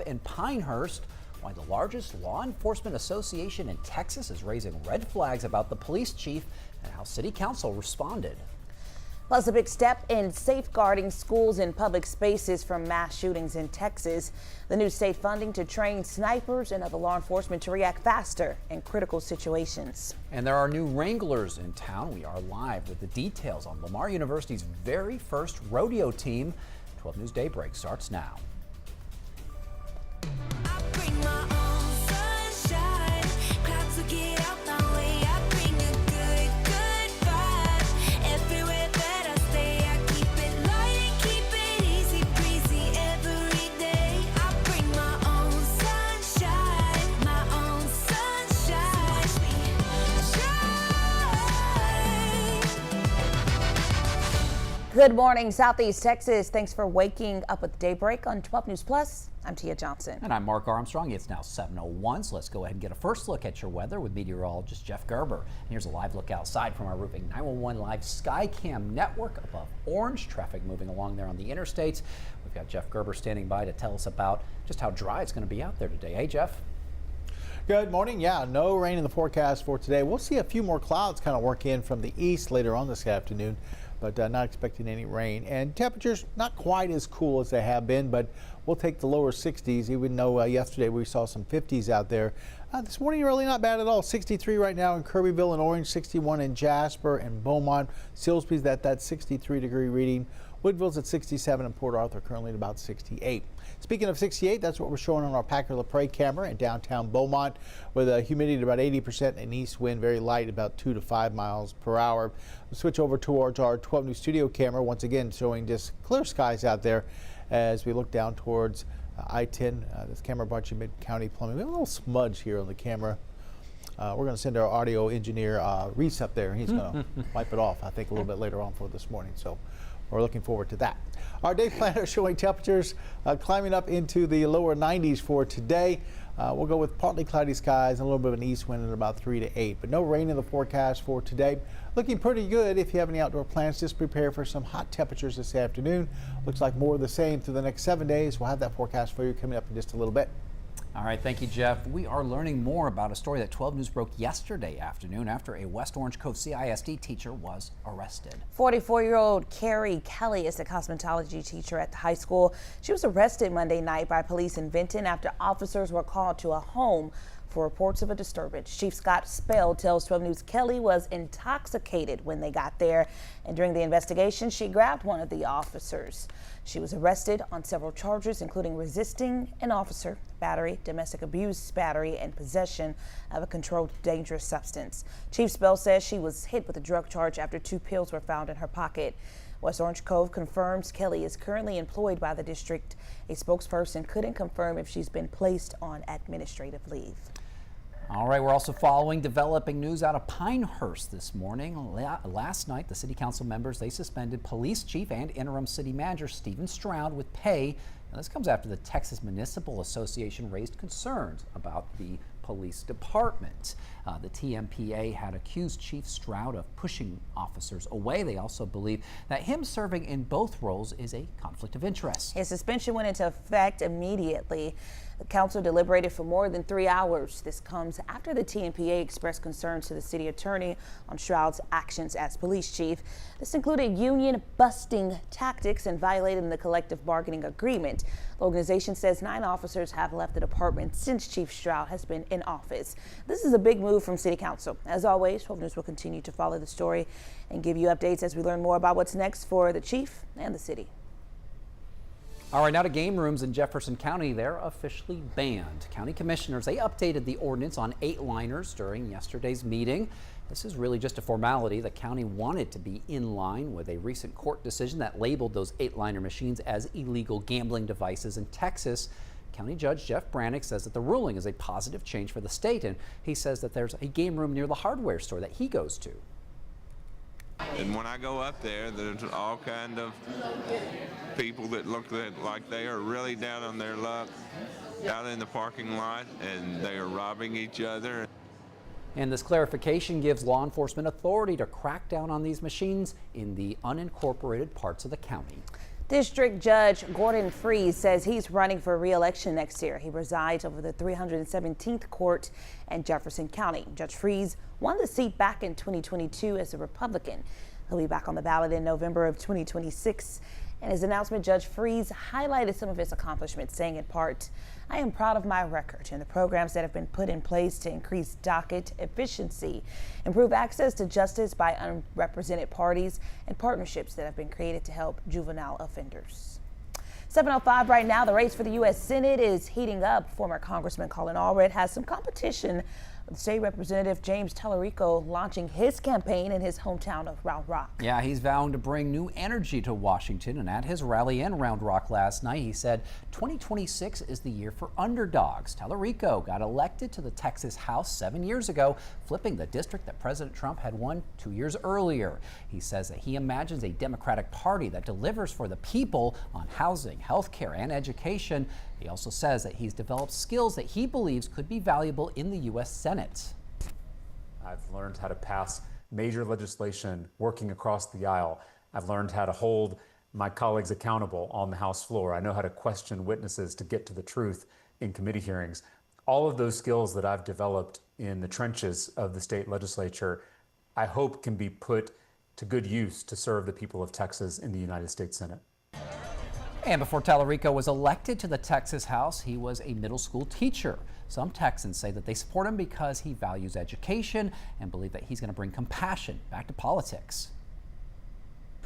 in Pinehurst. Why the largest law enforcement association in Texas is raising red flags about the police chief and how city council responded. Plus, a big step in safeguarding schools and public spaces from mass shootings in Texas. The new state funding to train snipers and other law enforcement to react faster in critical situations. And there are new wranglers in town. We are live with the details on Lamar University's very first rodeo team. 12 News Daybreak starts now. Good morning, Southeast Texas. Thanks for waking up with Daybreak on 12 News Plus. I'm Tia Johnson. And I'm Mark Armstrong. It's now 7:01, so let's go ahead and get a first look at your weather with meteorologist Jeff Gerber. And here's a live look outside from our Roofing 911 Live Skycam network above Orange. Traffic moving along there on the interstates. We've got Jeff Gerber standing by to tell us about just how dry it's going to be out there today. Hey, Jeff. Good morning. Yeah, no rain in the forecast for today. We'll see a few more clouds kind of work in from the east later on this afternoon, but not expecting any rain. And temperatures not quite as cool as they have been, but we'll take the lower 60s, even though yesterday we saw some 50s out there. This morning really not bad at all. 63 right now in Kirbyville and Orange, 61 in Jasper and Beaumont. Silsbee's at that 63-degree reading. Woodville's at 67 and Port Arthur currently at about 68. Speaking of 68, that's what we're showing on our Packer LaPrade camera in downtown Beaumont with a humidity at about 80% and east wind very light, about 2 to 5 miles per hour. We'll switch over towards our 12 News studio camera, once again showing just clear skies out there as we look down towards I-10. This camera brought you Mid-County Plumbing. We have a little smudge here on the camera. We're going to send our audio engineer Reese up there. He's going to wipe it off, I think, a little bit later on for this morning. So we're looking forward to that. Our day planner showing temperatures climbing up into the lower 90s for today. We'll go with partly cloudy skies and a little bit of an east wind at about 3 to 8, but no rain in the forecast for today. Looking pretty good. If you have any outdoor plans, just prepare for some hot temperatures this afternoon. Looks like more of the same through the next 7 days. We'll have that forecast for you coming up in just a little bit. All right, thank you, Jeff. We are learning more about a story that 12 News broke yesterday afternoon after a West Orange Cove CISD teacher was arrested. 44-year-old Carrie Kelly is a cosmetology teacher at the high school. She was arrested Monday night by police in Benton after officers were called to a home for reports of a disturbance. Chief Scott Spell tells 12 News Kelly was intoxicated when they got there, and during the investigation, she grabbed one of the officers. She was arrested on several charges, including resisting an officer, battery, domestic abuse battery, and possession of a controlled dangerous substance. Chief Spell says she was hit with a drug charge after 2 pills were found in her pocket. West Orange Cove confirms Kelly is currently employed by the district. A spokesperson couldn't confirm if she's been placed on administrative leave. All right, we're also following developing news out of Pinehurst this morning. Last night, the city council members, they suspended police chief and interim city manager Stephen Stroud with pay. Now, this comes after the Texas Municipal Association raised concerns about the police department. The TMPA had accused Chief Stroud of pushing officers away. They also believe that him serving in both roles is a conflict of interest. His suspension went into effect immediately. The council deliberated for more than 3 hours. This comes after the TMPA expressed concerns to the city attorney on Stroud's actions as police chief. This included union busting tactics and violating the collective bargaining agreement. The organization says 9 officers have left the department since Chief Stroud has been in office. This is a big move from city council. As always, 12 News will continue to follow the story and give you updates as we learn more about what's next for the chief and the city. All right, now to game rooms in Jefferson County. They're officially banned. County commissioners, they updated the ordinance on 8-liners during yesterday's meeting. This is really just a formality. The county wanted to be in line with a recent court decision that labeled those 8-liner machines as illegal gambling devices in Texas. County Judge Jeff Brannick says that the ruling is a positive change for the state, and he says that there's a game room near the hardware store that he goes to. And when I go up there, there's all kind of people that look like they are really down on their luck out in the parking lot, and they are robbing each other. And this clarification gives law enforcement authority to crack down on these machines in the unincorporated parts of the county. District Judge Gordon Freese says he's running for re-election next year. He resides over the 317th Court in Jefferson County. Judge Freese won the seat back in 2022 as a Republican. He'll be back on the ballot in November of 2026. In his announcement, Judge Freese highlighted some of his accomplishments, saying in part, "I am proud of my record and the programs that have been put in place to increase docket efficiency, improve access to justice by unrepresented parties, and partnerships that have been created to help juvenile offenders." 7:05 right now. The race for the U.S. Senate is heating up. Former Congressman Colin Allred has some competition with State Representative James Tallarico launching his campaign in his hometown of Round Rock. Yeah, he's vowing to bring new energy to Washington, and at his rally in Round Rock last night, he said 2026 is the year for underdogs. Tallarico got elected to the Texas House 7 years ago, flipping the district that President Trump had won 2 years earlier. He says that he imagines a Democratic Party that delivers for the people on housing, health care, and education. He also says that he's developed skills that he believes could be valuable in the U.S. Senate. I've learned how to pass major legislation working across the aisle. I've learned how to hold my colleagues accountable on the House floor. I know how to question witnesses to get to the truth in committee hearings. All of those skills that I've developed in the trenches of the state legislature, I hope can be put to good use to serve the people of Texas in the United States Senate. And before Tallarico was elected to the Texas House, he was a middle school teacher. Some Texans say that they support him because he values education and believe that he's going to bring compassion back to politics.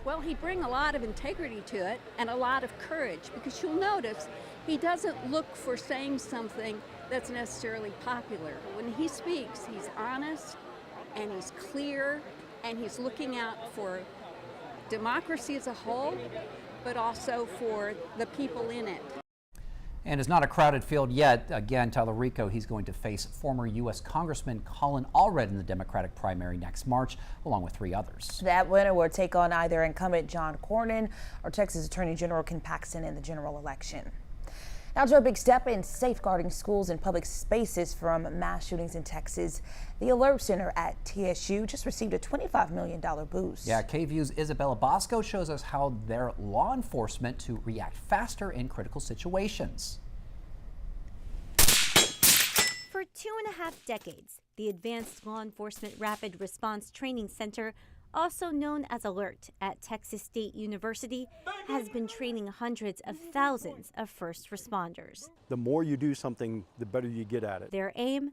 Well, he brings a lot of integrity to it and a lot of courage, because you'll notice he doesn't look for saying something that's necessarily popular. When he speaks, he's honest and he's clear and he's looking out for democracy as a whole, but also for the people in it. And it's not a crowded field yet. Again, Tallarico, he's going to face former U.S. Congressman Colin Allred in the Democratic primary next March, along with 3 others. That winner will take on either incumbent John Cornyn or Texas Attorney General Ken Paxton in the general election. Now to a big step in safeguarding schools and public spaces from mass shootings in Texas. The Alert Center at TSU just received a $25 million boost. Yeah, KVU's Isabella Bosco shows us how their law enforcement to react faster in critical situations. For 2.5 decades, the Advanced Law Enforcement Rapid Response Training Center, also known as Alert at Texas State University, has been training hundreds of thousands of first responders. The more you do something, the better you get at it. Their aim?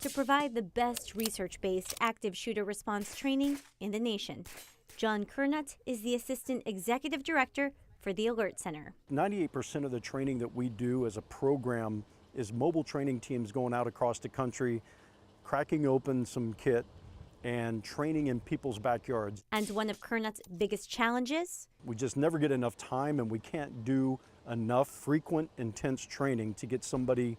To provide the best research-based active shooter response training in the nation. John Kernut is the Assistant Executive Director for the Alert Center. 98% of the training that we do as a program is mobile training teams going out across the country, cracking open some kit, and training in people's backyards. And one of Kernut's biggest challenges? We just never get enough time, and we can't do enough frequent, intense training to get somebody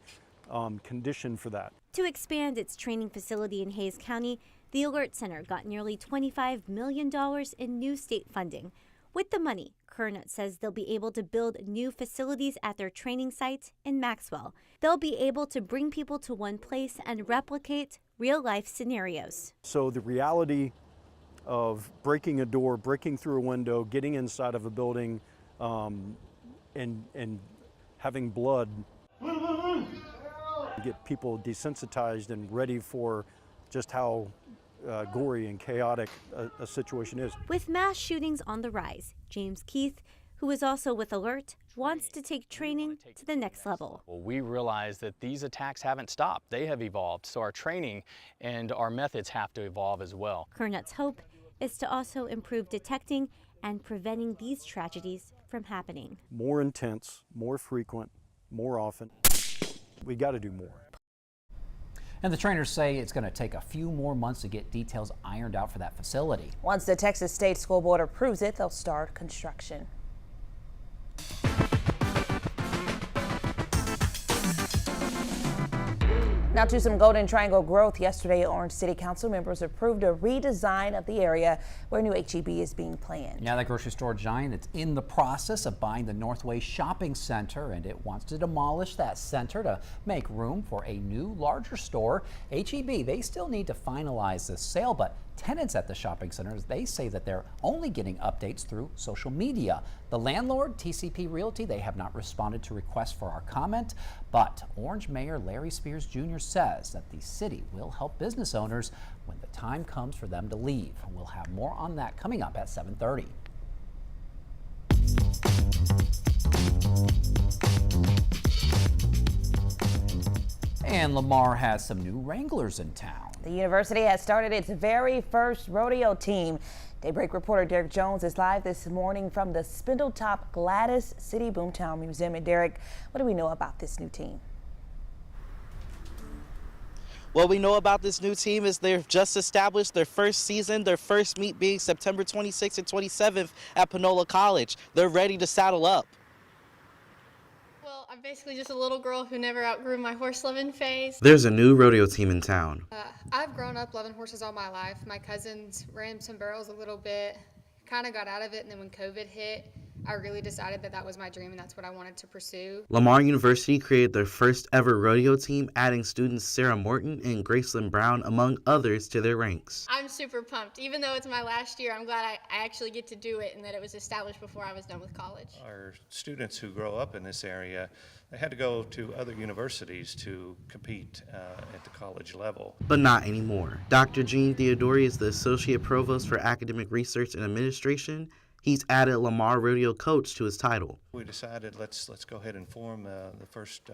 conditioned for that. To expand its training facility in Hays County, the Alert Center got nearly $25 million in new state funding. With the money, Kernut says they'll be able to build new facilities at their training site in Maxwell. They'll be able to bring people to one place and replicate real-life scenarios. So the reality of breaking a door, breaking through a window, getting inside of a building, and having blood, get people desensitized and ready for just how gory and chaotic a situation is. With mass shootings on the rise, James Keith, who is also with Alert, wants to take training to the next level. Well, we realize that these attacks haven't stopped. They have evolved, so our training and our methods have to evolve as well. Kernut's hope is to also improve detecting and preventing these tragedies from happening. More intense, more frequent, more often. We got to do more. And the trainers say it's going to take a few more months to get details ironed out for that facility. Once the Texas State School Board approves it, they'll start construction. Now to some Golden Triangle growth. Yesterday, Orange City Council members approved a redesign of the area where new H-E-B is being planned. Yeah, that grocery store giant that's in the process of buying the Northway Shopping Center, and it wants to demolish that center to make room for a new, larger store. H-E-B, they still need to finalize the sale, but tenants at the shopping centers, they say that they're only getting updates through social media. The landlord, TCP Realty, they have not responded to requests for our comment, but Orange Mayor Larry Spears Jr. says that the city will help business owners when the time comes for them to leave. We'll have more on that coming up at 7:30. And Lamar has some new Wranglers in town. The university has started its very first rodeo team. Daybreak reporter Derek Jones is live this morning from the Spindletop Gladys City Boomtown Museum. And Derek, what do we know about this new team? What we know about this new team is they've just established their first season, their first meet being September 26th and 27th at Panola College. They're ready to saddle up. Well, I'm basically just a little girl who never outgrew my horse-loving phase. There's a new rodeo team in town. I've grown up loving horses all my life. My cousins ran some barrels a little bit, kind of got out of it, and then when COVID hit, I really decided that that was my dream and that's what I wanted to pursue. Lamar University created their first ever rodeo team, adding students Sarah Morton and Gracelyn Brown, among others, to their ranks. I'm super pumped. Even though it's my last year, I'm glad I actually get to do it and that it was established before I was done with college. Our students who grow up in this area, they had to go to other universities to compete at the college level. But not anymore. Dr. Gene Theodori is the Associate Provost for Academic Research and Administration. He's added Lamar Rodeo Coach to his title. We decided let's go ahead and form the first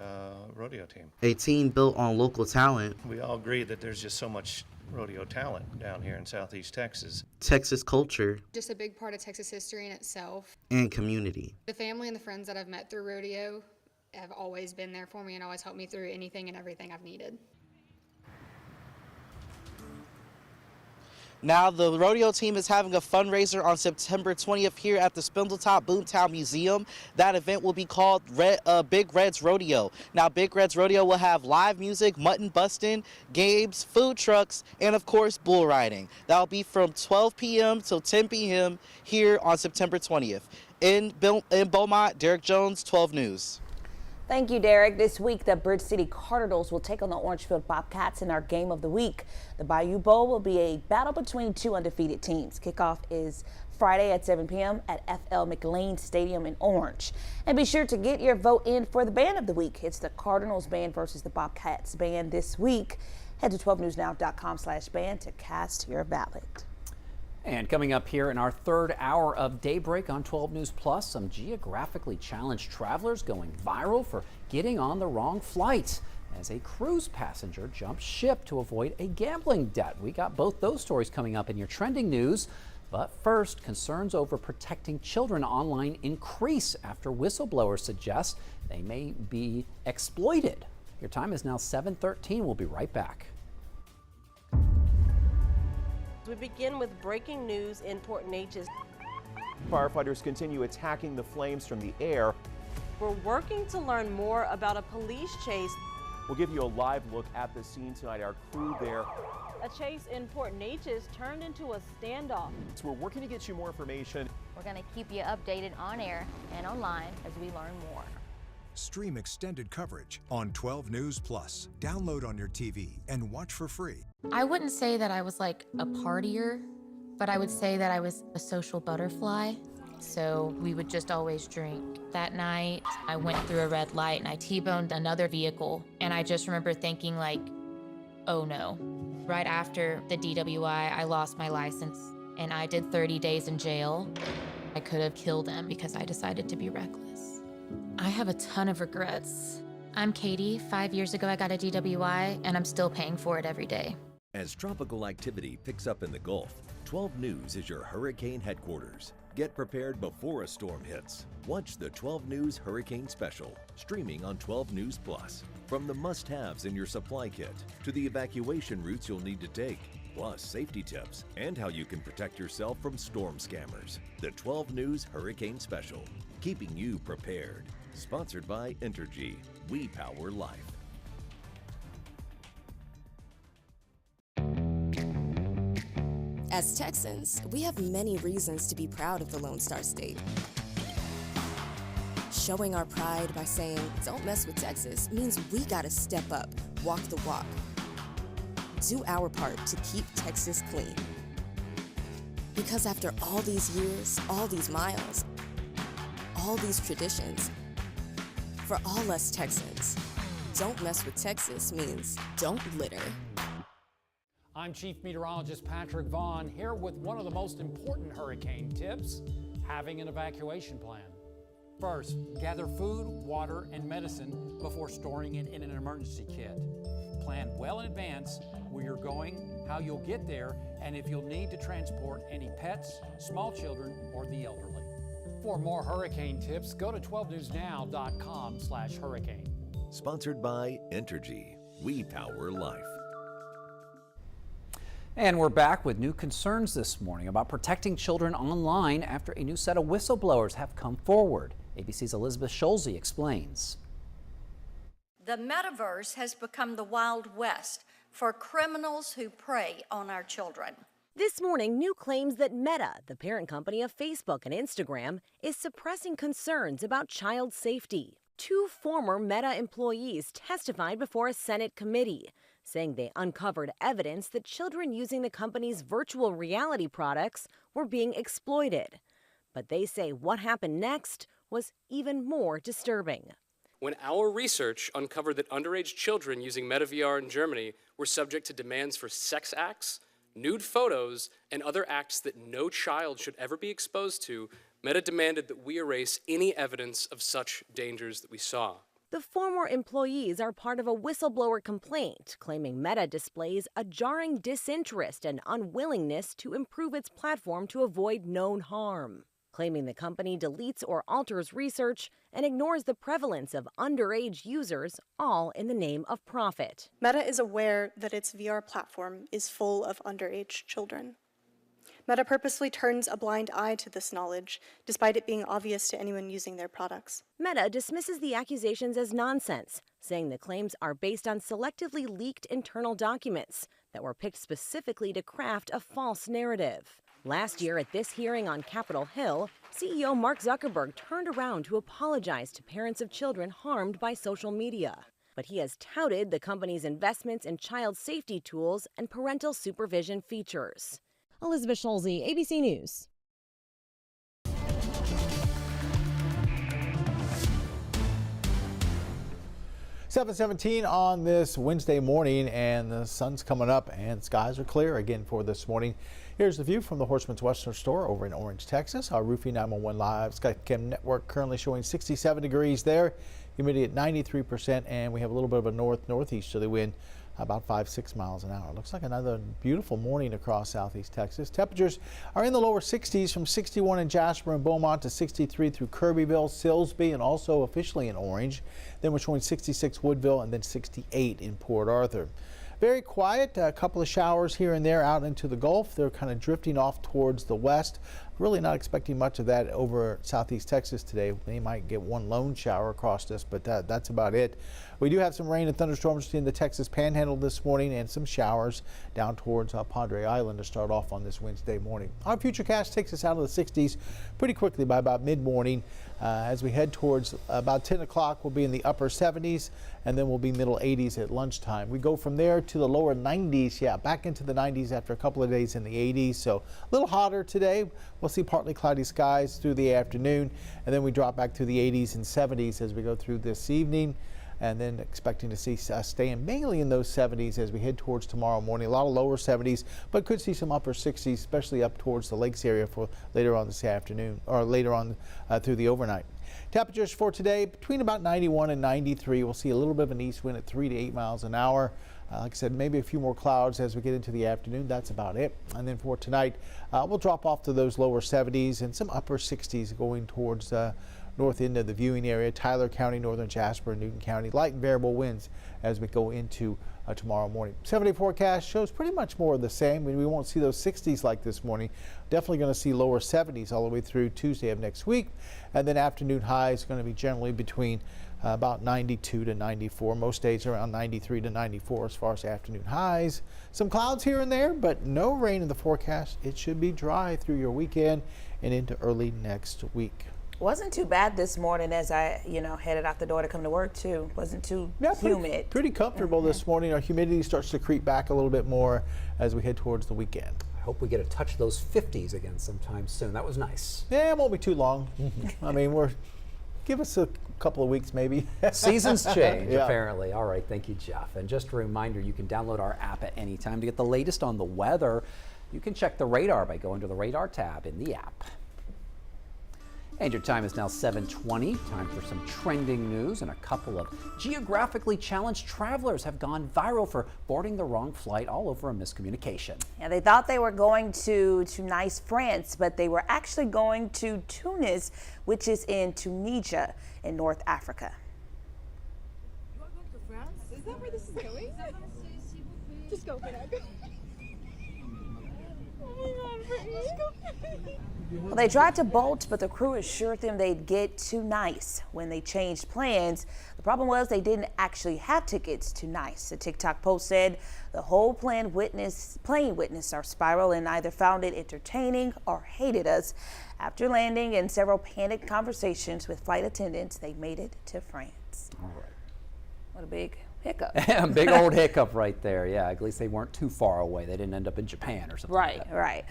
rodeo team. A team built on local talent. We all agree that there's just so much rodeo talent down here in Southeast Texas. Texas culture. Just a big part of Texas history in itself. And community. The family and the friends that I've met through rodeo have always been there for me and always helped me through anything and everything I've needed. Now, the rodeo team is having a fundraiser on September 20th here at the Spindletop Boomtown Museum. That event will be called Big Red's Rodeo. Now, Big Red's Rodeo will have live music, mutton busting, games, food trucks, and of course, bull riding. That'll be from 12 p.m. till 10 p.m. here on September 20th. In Beaumont, Derek Jones, 12 News. Thank you, Derek. This week, the Bridge City Cardinals will take on the Orangefield Bobcats in our game of the week. The Bayou Bowl will be a battle between two undefeated teams. Kickoff is Friday at 7 p.m. at F.L. McLean Stadium in Orange. And be sure to get your vote in for the band of the week. It's the Cardinals band versus the Bobcats band this week. Head to 12newsnow.com/band to cast your ballot. And coming up here in our third hour of Daybreak on 12 News Plus, some geographically challenged travelers going viral for getting on the wrong flight as a cruise passenger jumped ship to avoid a gambling debt. We got both those stories coming up in your trending news. But first, concerns over protecting children online increase after whistleblowers suggest they may be exploited. Your time is now 7:13. We'll be right back. We begin with breaking news in Port Neches. Firefighters continue attacking the flames from the air. We're working to learn more about a police chase. We'll give you a live look at the scene tonight. Our crew there. A chase in Port Neches turned into a standoff. So we're working to get you more information. We're going to keep you updated on air and online as we learn more. Stream extended coverage on 12 News Plus. Download on your TV and watch for free. I wouldn't say that I was like a partier, but I would say that I was a social butterfly. So we would just always drink. That night, I went through a red light and I T-boned another vehicle. And I just remember thinking like, oh no. Right after the DWI, I lost my license and I did 30 days in jail. I could have killed him because I decided to be reckless. I have a ton of regrets. I'm Katie. 5 years ago, I got a DWI, and I'm still paying for it every day. As tropical activity picks up in the Gulf, 12 News is your hurricane headquarters. Get prepared before a storm hits. Watch the 12 News Hurricane Special, streaming on 12 News Plus. From the must-haves in your supply kit to the evacuation routes you'll need to take, plus safety tips and how you can protect yourself from storm scammers. The 12 News Hurricane Special, keeping you prepared. Sponsored by Entergy. We power life. As Texans, we have many reasons to be proud of the Lone Star State. Showing our pride by saying, "Don't mess with Texas," means we gotta step up, walk the walk. Do our part to keep Texas clean. Because after all these years, all these miles, all these traditions, for all us Texans, don't mess with Texas means don't litter. I'm Chief Meteorologist Patrick Vaughn here with one of the most important hurricane tips, having an evacuation plan. First, gather food, water, and medicine before storing it in an emergency kit. Plan well in advance where you're going, how you'll get there, and if you'll need to transport any pets, small children, or the elderly. For more hurricane tips, go to 12newsnow.com/hurricane. Sponsored by Entergy. We power life. And we're back with new concerns this morning about protecting children online after a new set of whistleblowers have come forward. ABC's Elizabeth Scholze explains. The metaverse has become the Wild West for criminals who prey on our children. This morning, new claims that Meta, the parent company of Facebook and Instagram, is suppressing concerns about child safety. Two former Meta employees testified before a Senate committee, saying they uncovered evidence that children using the company's virtual reality products were being exploited. But they say what happened next was even more disturbing. When our research uncovered that underage children using Meta VR in Germany were subject to demands for sex acts, nude photos, and other acts that no child should ever be exposed to, Meta demanded that we erase any evidence of such dangers that we saw. The former employees are part of a whistleblower complaint claiming Meta displays a jarring disinterest and unwillingness to improve its platform to avoid known harm, claiming the company deletes or alters research and ignores the prevalence of underage users, all in the name of profit. Meta is aware that its VR platform is full of underage children. Meta purposely turns a blind eye to this knowledge, despite it being obvious to anyone using their products. Meta dismisses the accusations as nonsense, saying the claims are based on selectively leaked internal documents that were picked specifically to craft a false narrative. Last year at this hearing on Capitol Hill, CEO Mark Zuckerberg turned around to apologize to parents of children harmed by social media. But he has touted the company's investments in child safety tools and parental supervision features. Elizabeth Scholze, ABC News. .17 on this Wednesday morning, and the sun's coming up and skies are clear again for this morning. Here's the view from the Horseman's Western Store over in Orange, Texas. Our Roofing 911 Live SkyCam network currently showing 67 degrees there, humidity at 93%, and we have a little bit of a northeasterly wind, about 5-6 miles an hour. Looks like another beautiful morning across southeast Texas. Temperatures are in the lower 60s, from 61 in Jasper and Beaumont to 63 through Kirbyville, Silsbee, and also officially in Orange. Then we're showing 66 Woodville and then 68 in Port Arthur. Very quiet, a couple of showers here and there out into the Gulf. They're kind of drifting off towards the west. Really not expecting much of that over southeast Texas today. They might get one lone shower across us, but that's about it. We do have some rain and thunderstorms in the Texas Panhandle this morning and some showers down towards Padre Island to start off on this Wednesday morning. Our futurecast takes us out of the 60s pretty quickly by about mid-morning. As we head towards about 10 o'clock, we'll be in the upper 70s, and then we'll be middle 80s at lunchtime. We go from there to the lower 90s, back into the 90s after a couple of days in the 80s. So a little hotter today. We'll see partly cloudy skies through the afternoon, and then we drop back to the 80s and 70s as we go through this evening, and then expecting to see us staying mainly in those 70s as we head towards tomorrow morning. A lot of lower 70s, but could see some upper 60s, especially up towards the lakes area for later on this afternoon or later on through the overnight. Temperatures for today between about 91 and 93. We'll see a little bit of an east wind at 3 to 8 miles an hour. Like I said, maybe a few more clouds as we get into the afternoon. That's about it. And then for tonight, we'll drop off to those lower 70s and some upper 60s going towards north end of the viewing area, Tyler County, northern Jasper, and Newton County. Light and variable winds as we go into tomorrow morning. 7-day forecast shows pretty much more of the same. We won't see those 60s like this morning. Definitely going to see lower 70s all the way through Tuesday of next week. And then afternoon highs going to be generally between about 92 to 94. Most days around 93 to 94 as far as afternoon highs. Some clouds here and there, but no rain in the forecast. It should be dry through your weekend and into early next week. Wasn't too bad this morning as I, headed out the door to come to work too. Wasn't too humid. Pretty comfortable this morning. Our humidity starts to creep back a little bit more as we head towards the weekend. hope we get a touch of those 50s again sometime soon. That was nice. Yeah, it won't be too long. I mean, give us a couple of weeks maybe. Seasons change, Yeah. apparently. All right, thank you, Jeff. And just a reminder, you can download our app at any time to get the latest on the weather. You can check the radar by going to the radar tab in the app. And your time is now 7:20. Time for some trending news, and a couple of geographically challenged travelers have gone viral for boarding the wrong flight all over a miscommunication. Yeah, they thought they were going to nice France, but they were actually going to Tunis, which is in Tunisia in North Africa. You want to go to France? Is that where this is going? Just go for that. Oh my God, Brittany. Well, they tried to bolt, but the crew assured them they'd get to Nice. When they changed plans, the problem was they didn't actually have tickets to Nice. A TikTok post said the whole plane witnessed our spiral and either found it entertaining or hated us. After landing and several panicked conversations with flight attendants, they made it to France. All right. What a big hiccup. Big old hiccup right there. Yeah, at least they weren't too far away. They didn't end up in Japan or something like that. Right.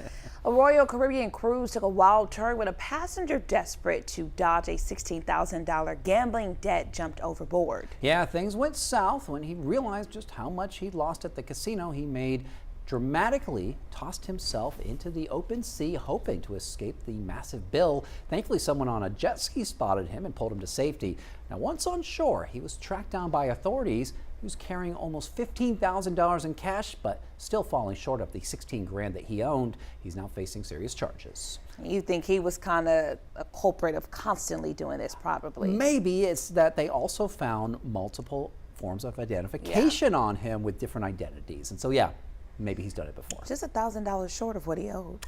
A Royal Caribbean cruise took a wild turn when a passenger desperate to dodge a $16,000 gambling debt jumped overboard. Yeah, things went south when he realized just how much he'd lost at the casino. He dramatically tossed himself into the open sea, hoping to escape the massive bill. Thankfully, someone on a jet ski spotted him and pulled him to safety. Now, once on shore, he was tracked down by authorities. He was carrying almost $15,000 in cash, but still falling short of the $16,000 that he owned. He's now facing serious charges. You think he was kind of a culprit of constantly doing this, probably? Maybe it's that they also found multiple forms of identification on him with different identities. And so, yeah, maybe he's done it before. Just $1,000 short of what he owed.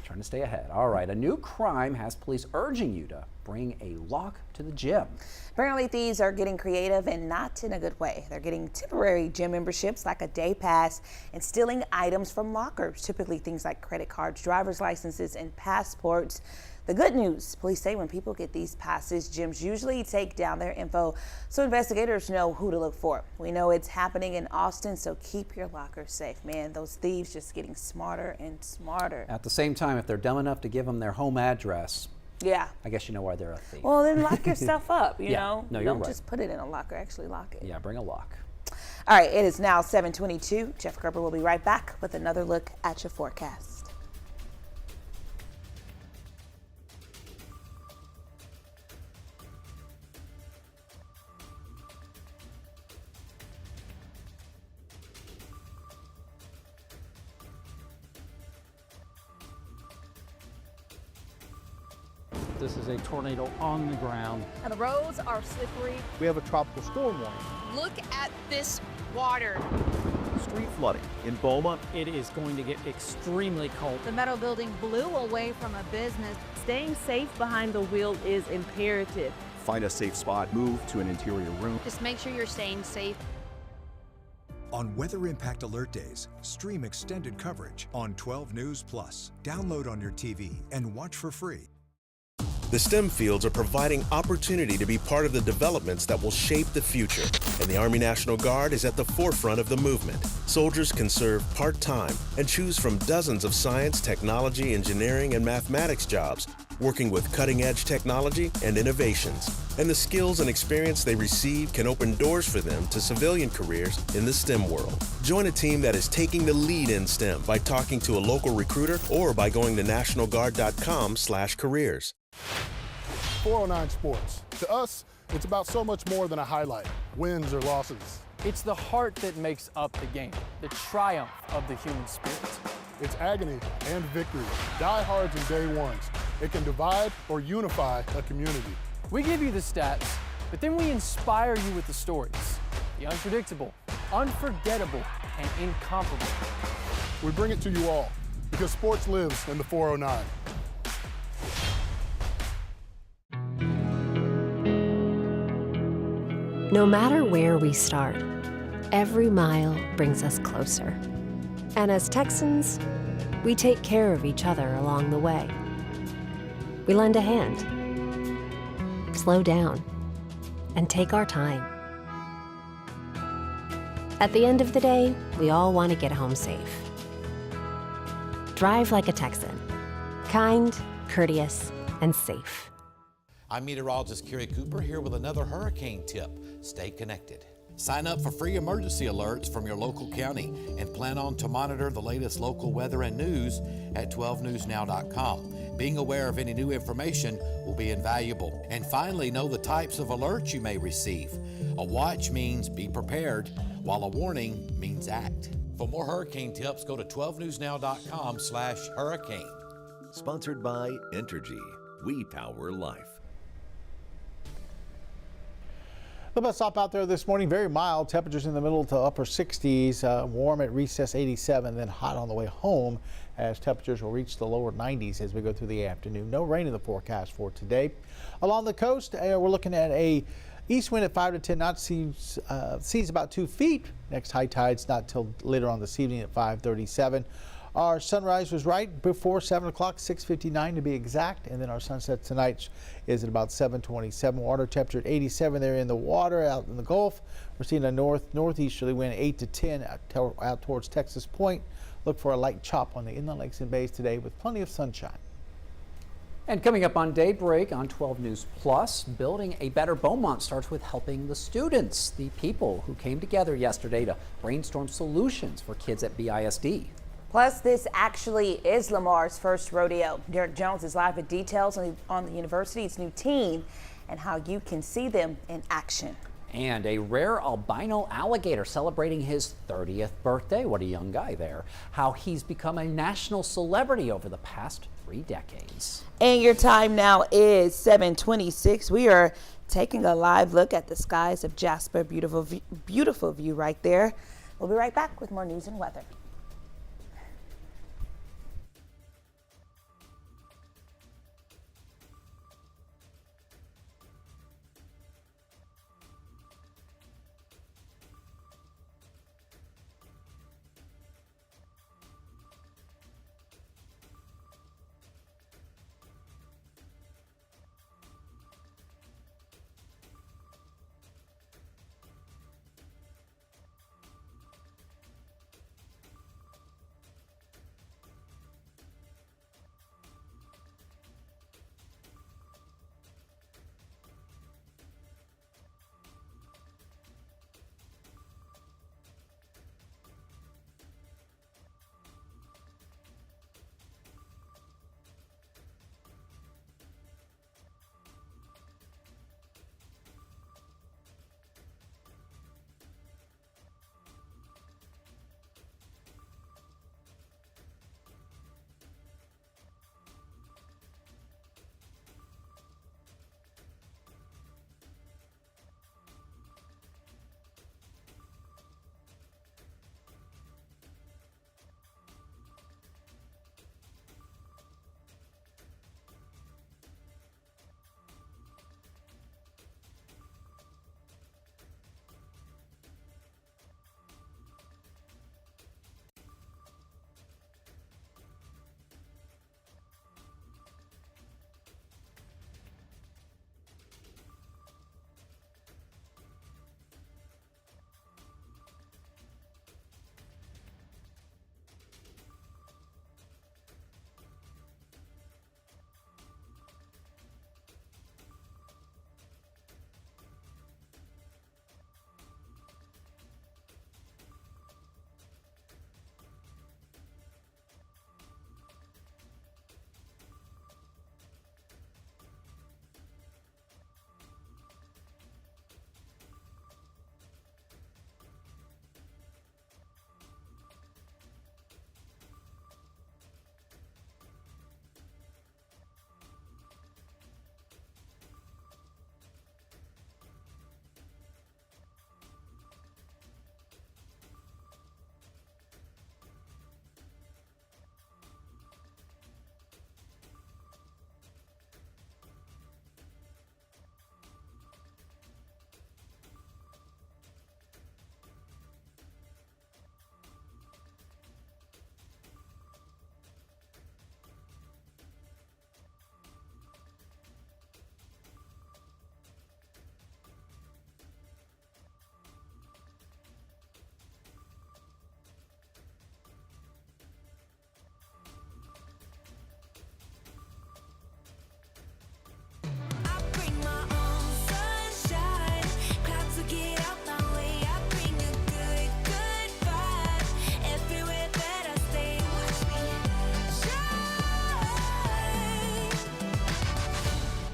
Trying to stay ahead. All right, a new crime has police urging you to bring a lock to the gym. Apparently, thieves are getting creative and not in a good way. They're getting temporary gym memberships like a day pass and stealing items from lockers, typically things like credit cards, driver's licenses, and passports. The good news, police say when people get these passes, gyms usually take down their info so investigators know who to look for. We know it's happening in Austin, so keep your lockers safe. Man, those thieves just getting smarter and smarter. At the same time, if they're dumb enough to give them their home address, yeah, I guess you know why they're a thief. Well, then lock your stuff up, you know? No, you're Don't right. just put it in a locker, actually lock it. Yeah, bring a lock. All right, it is now 7:22. Jeff Gerber will be right back with another look at your forecast. This is a tornado on the ground. And the roads are slippery. We have a tropical storm warning. Look at this water. Street flooding in Boma. It is going to get extremely cold. The metal building blew away from a business. Staying safe behind the wheel is imperative. Find a safe spot, move to an interior room. Just make sure you're staying safe. On Weather Impact Alert Days, stream extended coverage on 12 News Plus. Download on your TV and watch for free. The STEM fields are providing opportunity to be part of the developments that will shape the future, and the Army National Guard is at the forefront of the movement. Soldiers can serve part-time and choose from dozens of science, technology, engineering, and mathematics jobs, working with cutting-edge technology and innovations. And the skills and experience they receive can open doors for them to civilian careers in the STEM world. Join a team that is taking the lead in STEM by talking to a local recruiter or by going to nationalguard.com/careers. 409 Sports. To us, it's about so much more than a highlight, wins or losses. It's the heart that makes up the game, the triumph of the human spirit. It's agony and victory, diehards and day ones. It can divide or unify a community. We give you the stats, but then we inspire you with the stories. The unpredictable, unforgettable, and incomparable. We bring it to you all because sports lives in the 409. No matter where we start, every mile brings us closer. And as Texans, we take care of each other along the way. We lend a hand, slow down, and take our time. At the end of the day, we all want to get home safe. drive like a Texan. Kind, courteous, and safe. I'm meteorologist Kerry Cooper here with another hurricane tip. Stay connected. Sign up for free emergency alerts from your local county and plan on to monitor the latest local weather and news at 12newsnow.com. Being aware of any new information will be invaluable. And finally, know the types of alerts you may receive. A watch means be prepared, while a warning means act. For more hurricane tips, go to 12newsnow.com/hurricane. Sponsored by Entergy. We power life. The bus stop out there this morning, very mild. Temperatures in the middle to upper 60s. Warm at recess 87, then hot on the way home as temperatures will reach the lower 90s as we go through the afternoon. No rain in the forecast for today. Along the coast, we're looking at a east wind at 5 to 10 knots, seas about 2 feet. Next high tide's not till later on this evening at 5:37. Our sunrise was right before 7 o'clock, 6:59 to be exact, and then our sunset tonight is at about 7:27. Water temperature at 87 there in the water out in the Gulf. We're seeing a northeasterly wind 8 to 10 out towards Texas Point. Look for a light chop on the inland lakes and bays today with plenty of sunshine. And coming up on Daybreak on 12 News Plus, building a better Beaumont starts with helping the students, the people who came together yesterday to brainstorm solutions for kids at BISD. Plus, this actually is Lamar's first rodeo. Derek Jones is live with details on the university's new team and how you can see them in action. And a rare albino alligator celebrating his 30th birthday. What a young guy there. How he's become a national celebrity over the past 3 decades. And your time now is 7:26. We are taking a live look at the skies of Jasper. Beautiful view right there. We'll be right back with more news and weather.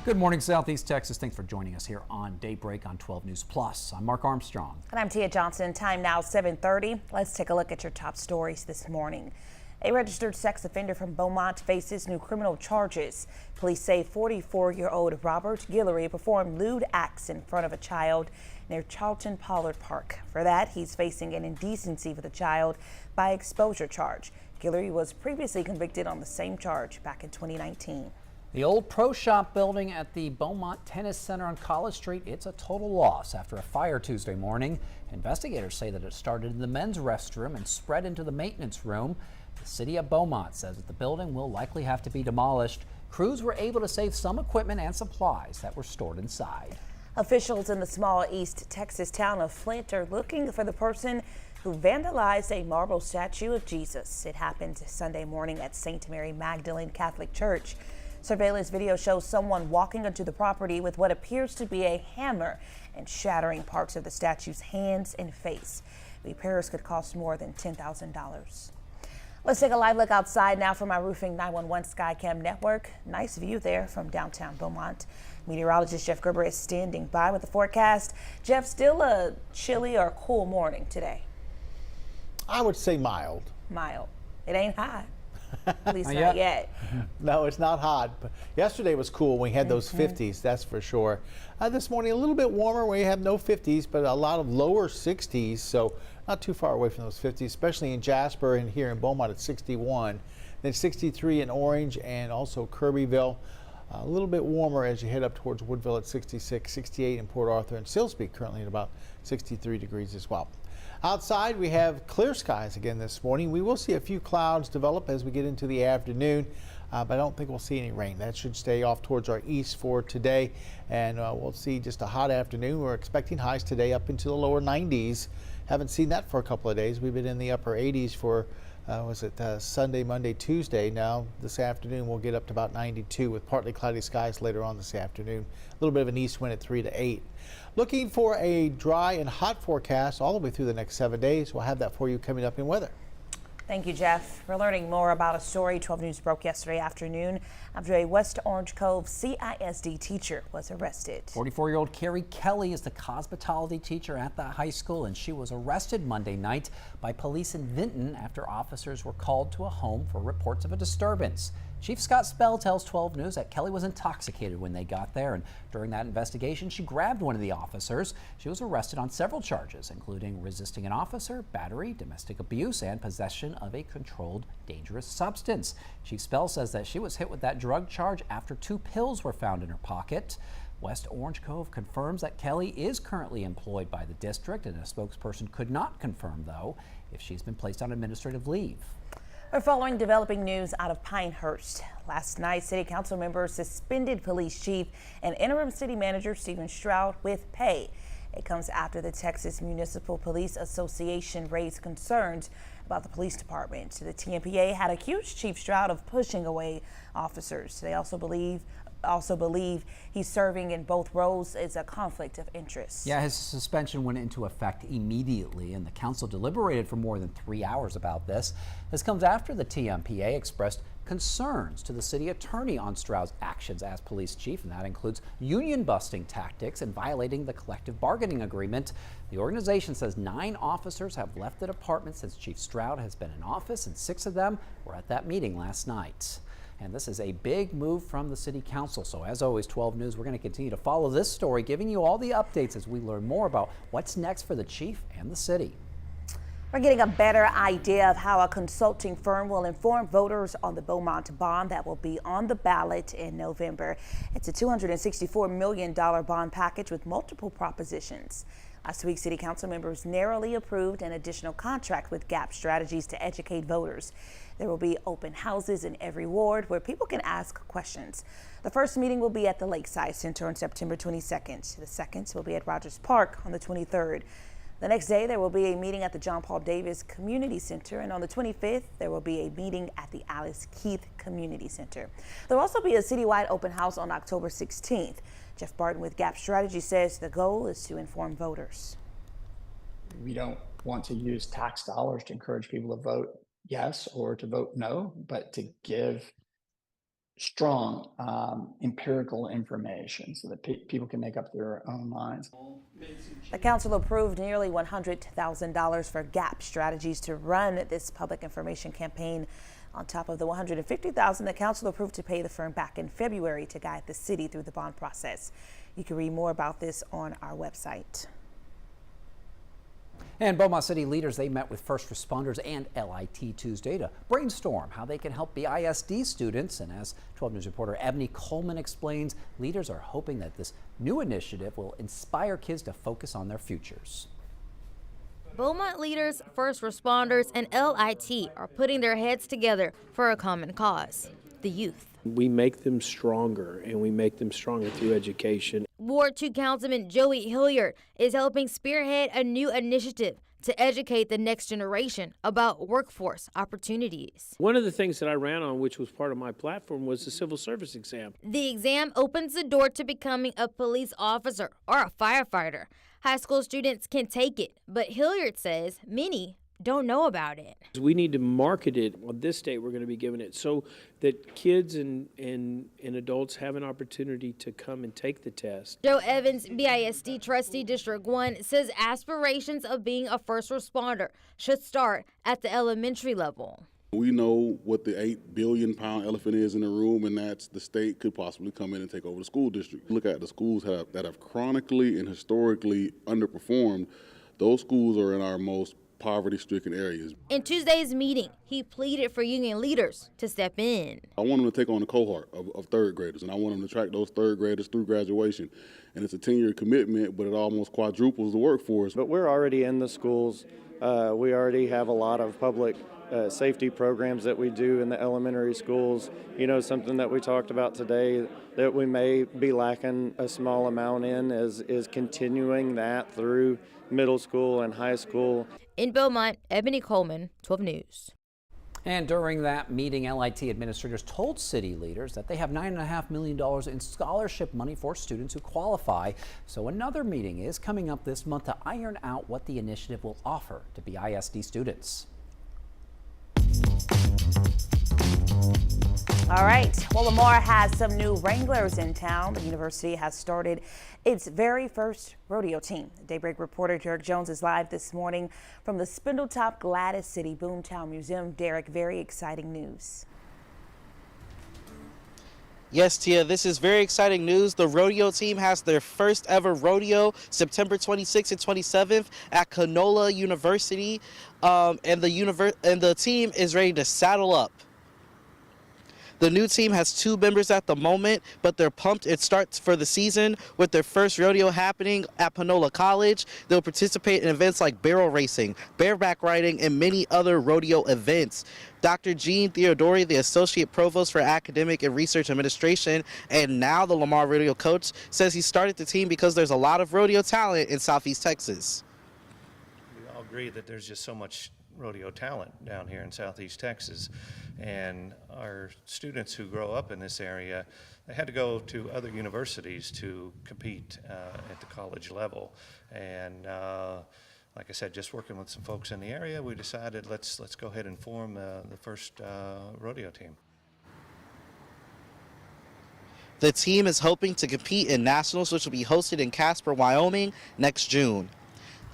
Good morning, Southeast Texas. Thanks for joining us here on Daybreak on 12 News Plus. I'm Mark Armstrong. And I'm Tia Johnson. Time now 7:30. Let's take a look at your top stories this morning. A registered sex offender from Beaumont faces new criminal charges. Police say 44-year-old Robert Guillory performed lewd acts in front of a child near Charlton Pollard Park. For that, he's facing an indecency with a child by exposure charge. Guillory was previously convicted on the same charge back in 2019. The old pro shop building at the Beaumont Tennis Center on College Street, it's a total loss after a fire Tuesday morning. Investigators say that it started in the men's restroom and spread into the maintenance room. The city of Beaumont says that the building will likely have to be demolished. Crews were able to save some equipment and supplies that were stored inside. Officials in the small East Texas town of Flint are looking for the person who vandalized a marble statue of Jesus. It happened Sunday morning at St. Mary Magdalene Catholic Church. Surveillance video shows someone walking onto the property with what appears to be a hammer and shattering parts of the statue's hands and face. Repairs could cost more than $10,000. Let's take a live look outside now from our Roofing 911 Skycam network. Nice view there from downtown Beaumont. Meteorologist Jeff Gerber is standing by with the forecast. Jeff, still a chilly or cool morning today? I would say mild. Mild. It ain't hot. At least not yet. No, it's not hot. But yesterday was cool. We had those 50s, that's for sure. This morning a little bit warmer. We have no 50s, but a lot of lower 60s. So not too far away from those 50s, especially in Jasper and here in Beaumont at 61. Then 63 in Orange and also Kirbyville. A little bit warmer as you head up towards Woodville at 66, 68 in Port Arthur, and Silsbee currently at about 63 degrees as well. Outside, we have clear skies again this morning. We will see a few clouds develop as we get into the afternoon, but I don't think we'll see any rain. That should stay off towards our east for today, and we'll see just a hot afternoon. We're expecting highs today up into the lower 90s. Haven't seen that for a couple of days. We've been in the upper 80s for Sunday, Monday, Tuesday. Now this afternoon we'll get up to about 92 with partly cloudy skies later on this afternoon. A little bit of an east wind at 3 to 8. Looking for a dry and hot forecast all the way through the next 7 days. We'll have that for you coming up in weather. Thank you, Jeff. We're learning more about a story 12 News broke yesterday afternoon after a West Orange Cove CISD teacher was arrested. 44-year-old Carrie Kelly is the cosmetology teacher at the high school, and she was arrested Monday night by police in Vinton after officers were called to a home for reports of a disturbance. Chief Scott Spell tells 12 News that Kelly was intoxicated when they got there, and during that investigation, she grabbed one of the officers. She was arrested on several charges, including resisting an officer, battery, domestic abuse, and possession of a controlled dangerous substance. Chief Spell says that she was hit with that drug charge after 2 pills were found in her pocket. West Orange Cove confirms that Kelly is currently employed by the district, and a spokesperson could not confirm, though, if she's been placed on administrative leave. We're following developing news out of Pinehurst. Last night, city council members suspended police chief and interim city manager Stephen Stroud with pay. It comes after the Texas Municipal Police Association raised concerns about the police department. The TMPA had accused Chief Stroud of pushing away officers. They also believe he's serving in both roles is a conflict of interest. Yeah, his suspension went into effect immediately, and the council deliberated for more than 3 hours about this. This comes after the TMPA expressed concerns to the city attorney on Stroud's actions as police chief, and that includes union-busting tactics and violating the collective bargaining agreement. The organization says 9 officers have left the department since Chief Stroud has been in office, and 6 of them were at that meeting last night. And this is a big move from the city council. So as always, 12 News, we're going to continue to follow this story, giving you all the updates as we learn more about what's next for the chief and the city. We're getting a better idea of how a consulting firm will inform voters on the Beaumont bond that will be on the ballot in November. It's a $264 million bond package with multiple propositions. Last week, city council members narrowly approved an additional contract with GAP Strategies to educate voters. There will be open houses in every ward where people can ask questions. The first meeting will be at the Lakeside Center on September 22nd. The second will be at Rogers Park on the 23rd. The next day, there will be a meeting at the John Paul Davis Community Center, and on the 25th, there will be a meeting at the Alice Keith Community Center. There will also be a citywide open house on October 16th. Jeff Barton with GAP Strategy says the goal is to inform voters. We don't want to use tax dollars to encourage people to vote yes or to vote no, but to give strong empirical information so that people can make up their own minds. The council approved nearly $100,000 for GAP strategies to run this public information campaign. On top of the $150,000 the council approved to pay the firm back in February to guide the city through the bond process. You can read more about this on our website. And Beaumont City leaders, they met with first responders and LIT Tuesday to brainstorm how they can help BISD students. And as 12 News reporter Ebony Coleman explains, leaders are hoping that this new initiative will inspire kids to focus on their futures. Beaumont leaders, first responders, and LIT are putting their heads together for a common cause: the youth. We make them stronger, and we make them stronger through education. Ward 2 Councilman Joey Hilliard is helping spearhead a new initiative to educate the next generation about workforce opportunities. One of the things that I ran on, which was part of my platform, was the civil service exam. The exam opens the door to becoming a police officer or a firefighter. High school students can take it, but Hilliard says many don't know about it. We need to market it. On this date, we're going to be giving it so that kids and adults have an opportunity to come and take the test. Joe Evans, BISD trustee District 1, says aspirations of being a first responder should start at the elementary level. We know what the 8 billion pound elephant is in the room, and that's the state could possibly come in and take over the school district. Look at the schools that have chronically and historically underperformed. Those schools are in our most poverty-stricken areas. In Tuesday's meeting, he pleaded for union leaders to step in. I want them to take on a cohort of third graders, and I want them to track those third graders through graduation. And it's a 10-year commitment, but it almost quadruples the workforce. But we're already in the schools. We already have a lot of public safety programs that we do in the elementary schools. You know, something that we talked about today that we may be lacking a small amount in is continuing that through middle school and high school. In Beaumont, Ebony Coleman, 12 News. And during that meeting, LIT administrators told city leaders that they have $9.5 million in scholarship money for students who qualify. So another meeting is coming up this month to iron out what the initiative will offer to BISD students. All right, well, Lamar has some new Wranglers in town. The university has started its very first rodeo team. Daybreak reporter Derek Jones is live this morning from the Spindletop Gladys City Boomtown Museum. Derek, very exciting news. Yes, Tia, this is very exciting news. The rodeo team has their first ever rodeo September 26th and 27th at Canola University, and the team is ready to saddle up. The new team has 2 members at the moment, but they're pumped. It starts for the season with their first rodeo happening at Panola College. They'll participate in events like barrel racing, bareback riding, and many other rodeo events. Dr. Jean Theodori, the Associate Provost for Academic and Research Administration, and now the Lamar rodeo coach, says he started the team because there's a lot of rodeo talent in Southeast Texas. We all agree that there's just so much rodeo talent down here in Southeast Texas, and our students who grow up in this area, they had to go to other universities to compete at the college level. And like I said, just working with some folks in the area, we decided let's go ahead and form the first rodeo team. The team is hoping to compete in nationals, which will be hosted in Casper, Wyoming next June.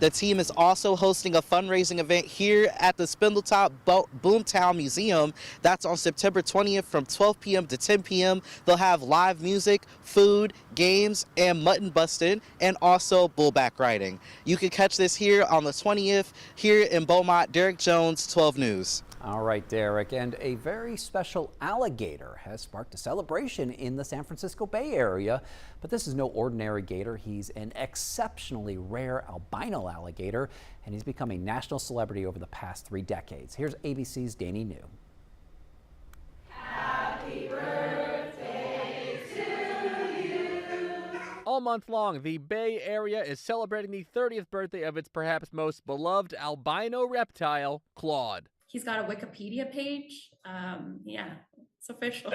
The team is also hosting a fundraising event here at the Spindletop Boomtown Museum. That's on September 20th from 12 p.m. to 10 p.m. They'll have live music, food, games, and mutton busting, and also bullback riding. You can catch this here on the 20th here in Beaumont. Derek Jones, 12 News. All right, Derek, and a very special alligator has sparked a celebration in the San Francisco Bay Area. But this is no ordinary gator. He's an exceptionally rare albino alligator, and he's become a national celebrity over the past 3 decades. Here's ABC's Danny New. Happy birthday to you. All month long, the Bay Area is celebrating the 30th birthday of its perhaps most beloved albino reptile, Claude. He's got a Wikipedia page. Yeah, it's official.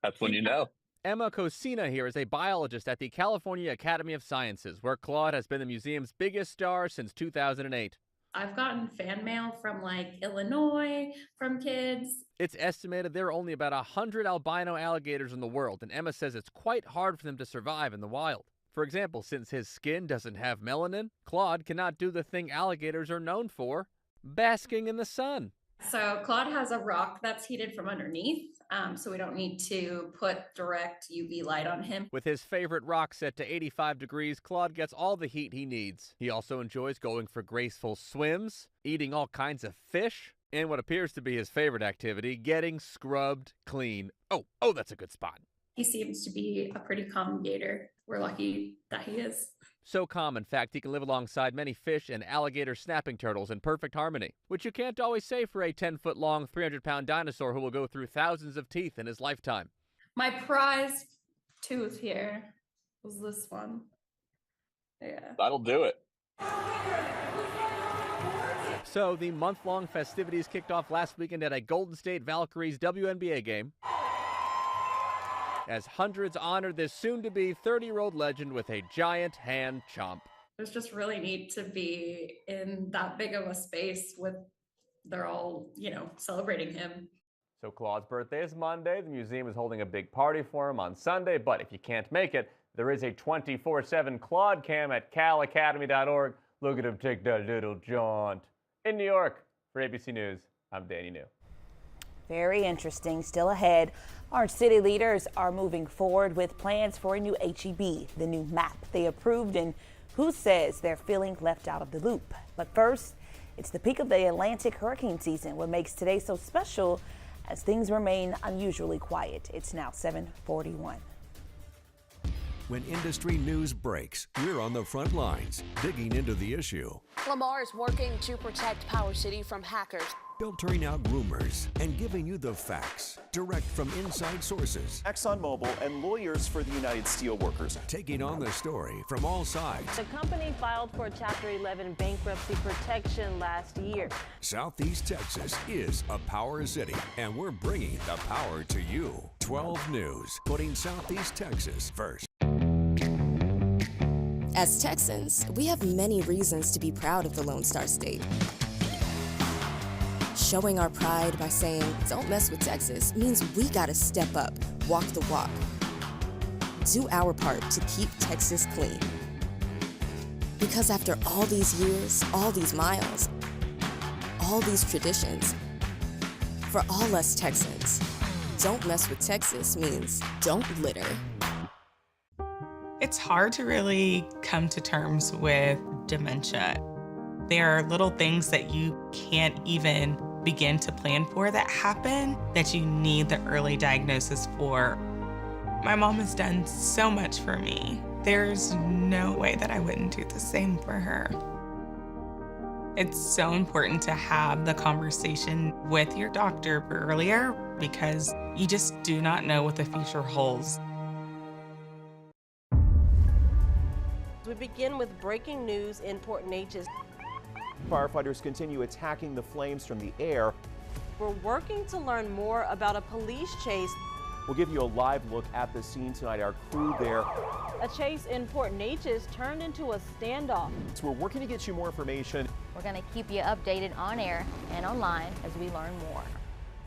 That's when you know. Emma Cosina here is a biologist at the California Academy of Sciences, where Claude has been the museum's biggest star since 2008. I've gotten fan mail from like Illinois, from kids. It's estimated there are only about 100 albino alligators in the world, and Emma says it's quite hard for them to survive in the wild. For example, since his skin doesn't have melanin, Claude cannot do the thing alligators are known for, basking in the sun. So Claude has a rock that's heated from underneath, so we don't need to put direct UV light on him. With his favorite rock set to 85 degrees, Claude gets all the heat he needs. He also enjoys going for graceful swims, eating all kinds of fish, and what appears to be his favorite activity, getting scrubbed clean. Oh, that's a good spot. He seems to be a pretty calm gator. We're lucky that he is. So calm, in fact, he can live alongside many fish and alligator snapping turtles in perfect harmony, which you can't always say for a 10-foot-long, 300-pound dinosaur who will go through thousands of teeth in his lifetime. My prized tooth here was this one. Yeah. That'll do it. So the month-long festivities kicked off last weekend at a Golden State Valkyries WNBA game, as hundreds honored this soon-to-be 30-year-old legend with a giant hand chomp. It was just really neat to be in that big of a space with, they're all, celebrating him. So Claude's birthday is Monday. The museum is holding a big party for him on Sunday, but if you can't make it, there is a 24/7 Claude cam at calacademy.org. Look at him take that little jaunt. In New York, for ABC News, I'm Danny New. Very interesting. Still ahead, our city leaders are moving forward with plans for a new HEB, the new map they approved, and who says they're feeling left out of the loop. But first, it's the peak of the Atlantic hurricane season. What makes today so special as things remain unusually quiet. It's now 7:41. When industry news breaks, we're on the front lines, digging into the issue, Lamar is working to protect Power City from hackers, filtering out rumors, and giving you the facts, direct from inside sources. ExxonMobil and lawyers for the United Steelworkers. Taking on the story from all sides. The company filed for Chapter 11 bankruptcy protection last year. Southeast Texas is a power city, and we're bringing the power to you. 12 News, putting Southeast Texas first. As Texans, we have many reasons to be proud of the Lone Star State. Showing our pride by saying, don't mess with Texas, means we gotta step up, walk the walk. Do our part to keep Texas clean. Because after all these years, all these miles, all these traditions, for all us Texans, don't mess with Texas means don't litter. It's hard to really come to terms with dementia. There are little things that you can't even begin to plan for that happen that you need the early diagnosis for. My mom has done so much for me. There's no way that I wouldn't do the same for her. It's so important to have the conversation with your doctor earlier because you just do not know what the future holds. We begin with breaking news in Port Neches. Firefighters continue attacking the flames from the air. We're working to learn more about a police chase. We'll give you a live look at the scene tonight. Our crew there. A chase in Port Neches turned into a standoff. So we're working to get you more information. We're going to keep you updated on air and online as we learn more.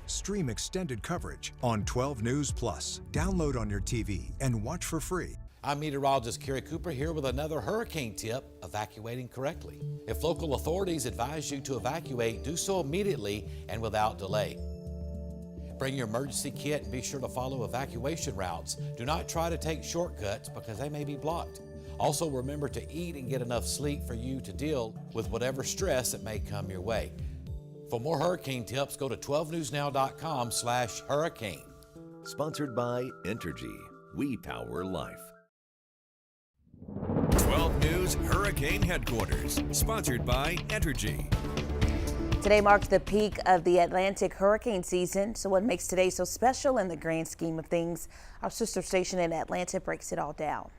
Stream extended coverage on 12 News Plus. Download on your TV and watch for free. I'm meteorologist Kerry Cooper here with another hurricane tip, evacuating correctly. If local authorities advise you to evacuate, do so immediately and without delay. Bring your emergency kit and be sure to follow evacuation routes. Do not try to take shortcuts because they may be blocked. Also remember to eat and get enough sleep for you to deal with whatever stress that may come your way. For more hurricane tips, go to 12newsnow.com/hurricane. Sponsored by Entergy. We power life. 12 News Hurricane Headquarters, sponsored by Entergy. Today marks the peak of the Atlantic hurricane season. So what makes today so special in the grand scheme of things? Our sister station in Atlanta breaks it all down.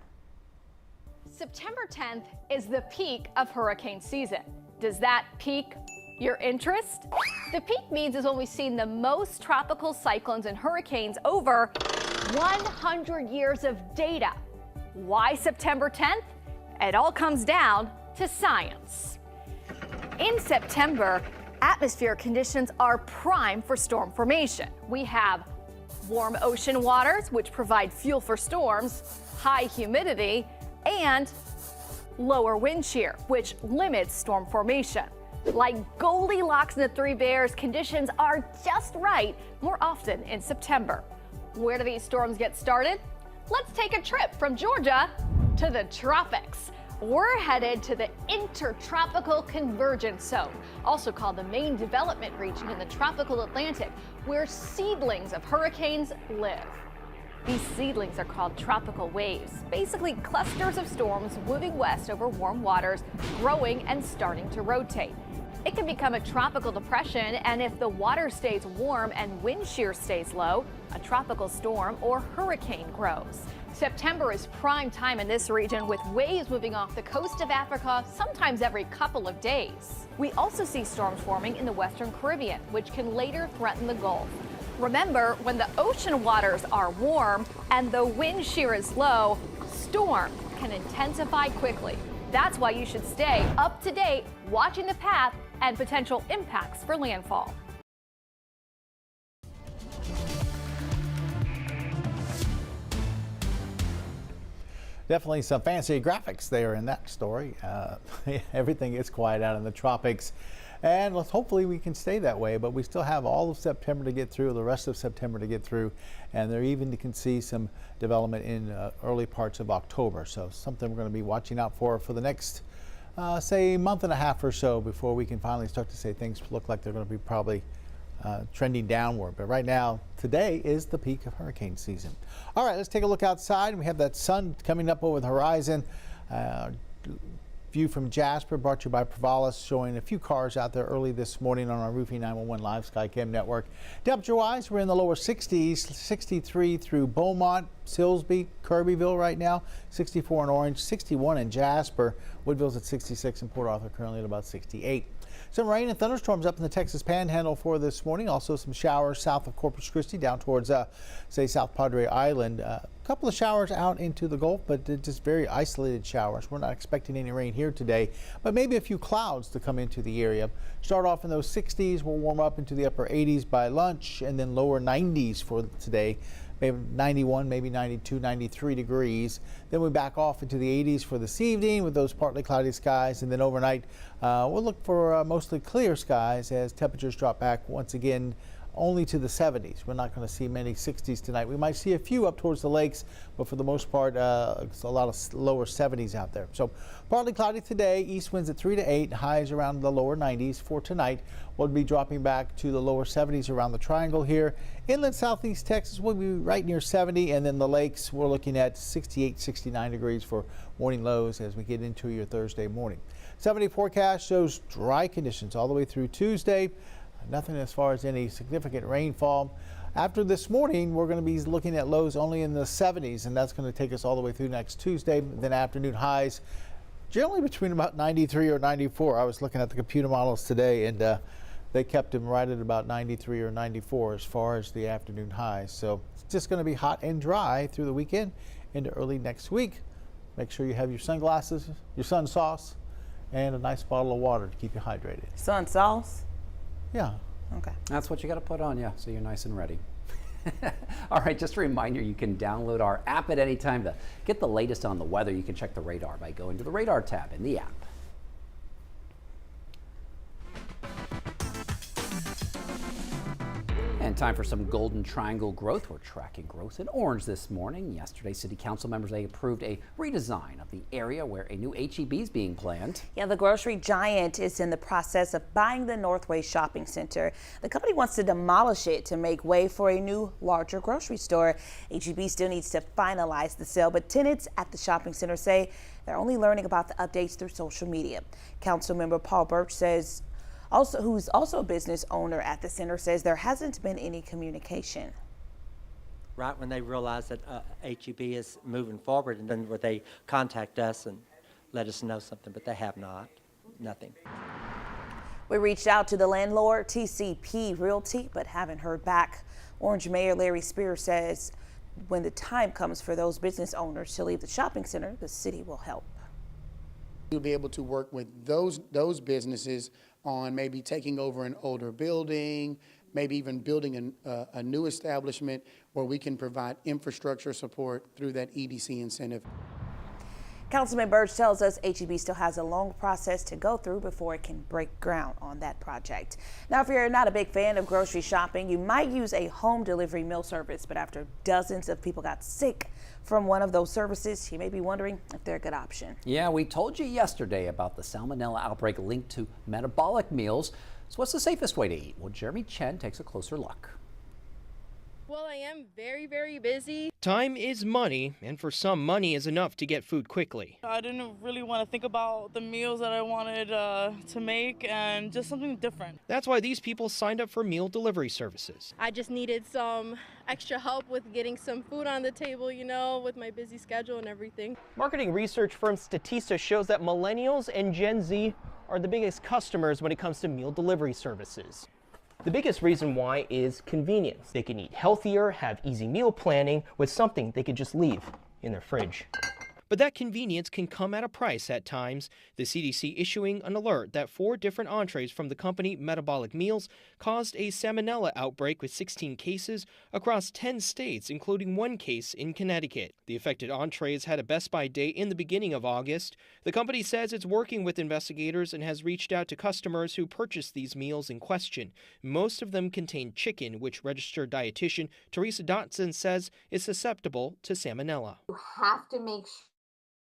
September 10th is the peak of hurricane season. Does that pique your interest? The peak means is when we've seen the most tropical cyclones and hurricanes over 100 years of data. Why September 10th? It all comes down to science. In September, atmospheric conditions are prime for storm formation. We have warm ocean waters, which provide fuel for storms, high humidity, and lower wind shear, which limits storm formation. Like Goldilocks and the Three Bears, conditions are just right more often in September. Where do these storms get started? Let's take a trip from Georgia to the tropics. We're headed to the Intertropical Convergence Zone, also called the main development region in the tropical Atlantic, where seedlings of hurricanes live. These seedlings are called tropical waves, basically clusters of storms moving west over warm waters, growing and starting to rotate. It can become a tropical depression, and if the water stays warm and wind shear stays low, a tropical storm or hurricane grows. September is prime time in this region, with waves moving off the coast of Africa sometimes every couple of days. We also see storms forming in the Western Caribbean, which can later threaten the Gulf. Remember, when the ocean waters are warm and the wind shear is low, storms can intensify quickly. That's why you should stay up to date, watching the path and potential impacts for landfall. Definitely some fancy graphics there in that story. Everything is quiet out in the tropics, and hopefully we can stay that way, but we still have all of September to get through, the rest of September to get through, and there even you can see some development in early parts of October. So something we're going to be watching out for the next say month and a half or so before we can finally start to say things look like they're going to be probably trending downward. But right now, today is the peak of hurricane season. All right, let's take a look outside. We have that sun coming up over the horizon. View from Jasper brought to you by Provalis, showing a few cars out there early this morning on our Roofing 911 Live SkyCam network. Temperature-wise, we're in the lower 60s, 63 through Beaumont, Silsbee, Kirbyville right now, 64 in Orange, 61 in Jasper. Woodville's at 66 and Port Arthur currently at about 68. Some rain and thunderstorms up in the Texas Panhandle for this morning. Also some showers south of Corpus Christi down towards, say, South Padre Island. A couple of showers out into the Gulf, but just very isolated showers. We're not expecting any rain here today, but maybe a few clouds to come into the area. Start off in those 60s. We'll warm up into the upper 80s by lunch, and then lower 90s for today. Maybe 91, maybe 92, 93 degrees. Then we back off into the 80s for this evening with those partly cloudy skies. And then overnight, we'll look for mostly clear skies as temperatures drop back once again only to the 70s. We're not going to see many 60s tonight. We might see a few up towards the lakes, but for the most part, it's a lot of lower 70s out there. So partly cloudy today, east winds at 3 to 8, highs around the lower 90s. For tonight, we'll be dropping back to the lower 70s around the triangle here. Inland southeast Texas will be right near 70, and then the lakes, we're looking at 68, 69 degrees for morning lows as we get into your Thursday morning. 70 forecast shows dry conditions all the way through Tuesday. Nothing as far as any significant rainfall. After this morning, we're going to be looking at lows only in the 70s, and that's going to take us all the way through next Tuesday. Then afternoon highs generally between about 93 or 94. I was looking at the computer models today, and they kept them right at about 93 or 94 as far as the afternoon highs. So it's just going to be hot and dry through the weekend into early next week. Make sure you have your sunglasses, your sun sauce, and a nice bottle of water to keep you hydrated. Sun sauce? Yeah. Okay. That's what you got to put on, yeah, so you're nice and ready. All right, just a reminder, you can download our app at any time to get the latest on the weather. You can check the radar by going to the radar tab in the app. And time for some Golden Triangle growth. We're tracking growth in Orange this morning. Yesterday, City Council members, they approved a redesign of the area where a new H-E-B is being planned. Yeah, the grocery giant is in the process of buying the Northway Shopping Center. The company wants to demolish it to make way for a new, larger grocery store. H-E-B still needs to finalize the sale, but tenants at the shopping center say they're only learning about the updates through social media. Councilmember Paul Birch says, who's also a business owner at the center, says there hasn't been any communication. Right when they realize that H-E-B is moving forward, and then where they contact us and let us know something, but they have not, nothing. We reached out to the landlord, TCP Realty, but haven't heard back. Orange Mayor Larry Spears says when the time comes for those business owners to leave the shopping center, the city will help. You'll be able to work with those businesses on maybe taking over an older building, maybe even building a new establishment where we can provide infrastructure support through that EDC incentive. Councilman Burge tells us HEB still has a long process to go through before it can break ground on that project. Now, if you're not a big fan of grocery shopping, you might use a home delivery meal service, but after dozens of people got sick from one of those services, you may be wondering if they're a good option. Yeah, we told you yesterday about the salmonella outbreak linked to metabolic meals. So what's the safest way to eat? Well, Jeremy Chen takes a closer look. Well, I am very, very busy. Time is money, and for some, money is enough to get food quickly. I didn't really want to think about the meals that I wanted to make and just something different. That's why these people signed up for meal delivery services. I just needed some extra help with getting some food on the table, you know, with my busy schedule and everything. Marketing research firm Statista shows that millennials and Gen Z are the biggest customers when it comes to meal delivery services. The biggest reason why is convenience. They can eat healthier, have easy meal planning with something they could just leave in their fridge. But that convenience can come at a price at times. The CDC issuing an alert that 4 different entrees from the company Metabolic Meals caused a salmonella outbreak with 16 cases across 10 states, including 1 case in Connecticut. The affected entrees had a Best By day in the beginning of August. The company says it's working with investigators and has reached out to customers who purchased these meals in question. Most of them contain chicken, which registered dietitian Teresa Dotson says is susceptible to salmonella. You have to make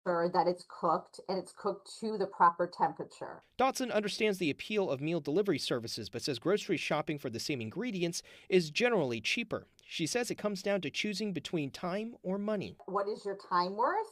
sure that it's cooked and it's cooked to the proper temperature. Dotson understands the appeal of meal delivery services, but says grocery shopping for the same ingredients is generally cheaper. She says it comes down to choosing between time or money. What is your time worth